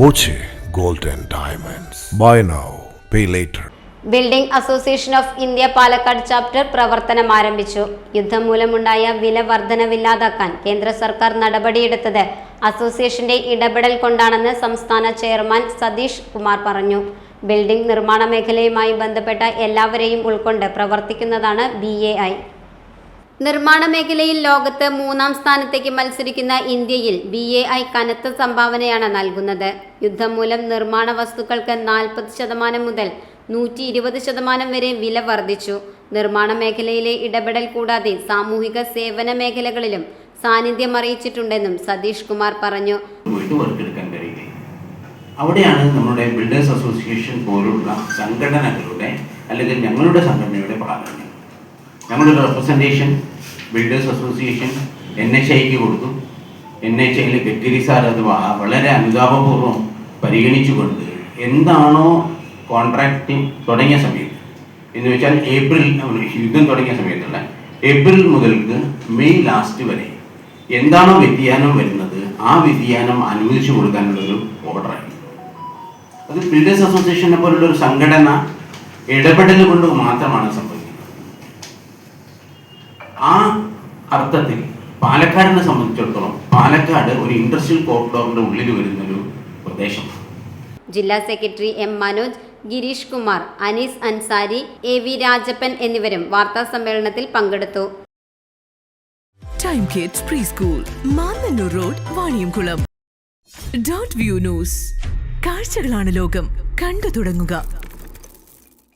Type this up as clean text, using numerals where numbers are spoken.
Boche Gold and Diamonds. Buy now, pay later. Building association of India Palakkad chapter പ്രവർത്തനം ആരംഭിച്ചു. യുദ്ധം മൂലമുണ്ടായ വില വർധനവില്ലാതാക്കാൻ കേന്ദ്ര സർക്കാർ നടപടിയെടുത്തത് അസോസിയേഷന്റെ ഇടപെടൽ കൊണ്ടാണെന്ന് സംസ്ഥാന ചെയർമാൻ സതീഷ് കുമാർ പറഞ്ഞു. ബിൽഡിംഗ് നിർമ്മാണ മേഖലയുമായി ബന്ധപ്പെട്ട എല്ലാവരെയും ഉൾക്കൊണ്ട് പ്രവർത്തിക്കുന്നതാണ് BAI. നിർമ്മാണ മേഖലയിൽ ലോകത്ത് 3-ാം സ്ഥാനത്തേക്ക് മത്സരിക്കുന്ന ഇന്ത്യയിൽ BAI കനത്ത സംഭാവനയാണ് നൽകുന്നത്. യുദ്ധം മൂലം നിർമ്മാണ വസ്തുക്കൾക്ക് 40% മുതൽ 120% വരെ വില വർദ്ധിച്ചു. നിർമ്മാണ മേഖലയിലെ ഇടപെടൽ കൂടാതെ സാമൂഹിക സേവന മേഖലകളിലും സാന്നിധ്യം അറിയിച്ചിട്ടുണ്ടെന്നും സതീഷ് കുമാർ പറഞ്ഞു. അവിടെയാണ് നമ്മുടെ ബിൽഡേഴ്സ് അസോസിയേഷൻ പോലുള്ള സംഘടനകളുടെ അല്ലെങ്കിൽ ഞങ്ങളുടെ സംഘടനയുടെ പ്രാധാന്യം. ഞങ്ങളുടെ റെപ്രസെൻറ്റേഷൻ ബിൽഡേഴ്സ് അസോസിയേഷൻ NHIക്ക് കൊടുത്തു. NHIയിൽ ഗഡ്കരി സാർ അത് വളരെ അനുതാപപൂർവ്വം പരിഗണിച്ചുകൊണ്ട് എന്താണോ കോൺട്രാക്റ്റിംഗ് തുടങ്ങിയ സമയത്ത് എന്ന് വെച്ചാൽ ഏപ്രിൽ യുദ്ധം തുടങ്ങിയ സമയത്തുള്ള ഏപ്രിൽ മുതൽക്ക് മെയ് ലാസ്റ്റ് വരെ എന്താണോ വ്യതിയാനം വരുന്നത് ആ വ്യതിയാനം അനുവദിച്ചു കൊടുക്കാനുള്ളൊരു ഓർഡറായി. അത് ബിൽഡേഴ്സ് അസോസിയേഷനെ പോലുള്ള ഒരു സംഘടന ഇടപെടൽ കൊണ്ട് മാത്രമാണ് സംഭവിക്കുന്നത്. ആ അർത്ഥത്തിൽ പാലക്കാടിനെ സംബന്ധിച്ചിടത്തോളം പാലക്കാട് ഒരു ഇൻഡസ്ട്രിയൽ കോറിഡോറിന്റെ ഉള്ളിൽ വരുന്നൊരു പ്രദേശമാണ്. ജില്ലാ secretary M. Manoj, Girish Kumar, Anees Ansari, AV Rajappan എന്നിവരും വാർത്താ സമ്മേളനത്തിൽ പങ്കെടുത്തു. Time kids pre school, Mannannur road, Vaniyamkulam. Dot view news. കാഴ്ചകളാണ് ലോകം, കണ്ടു തുടങ്ങുക.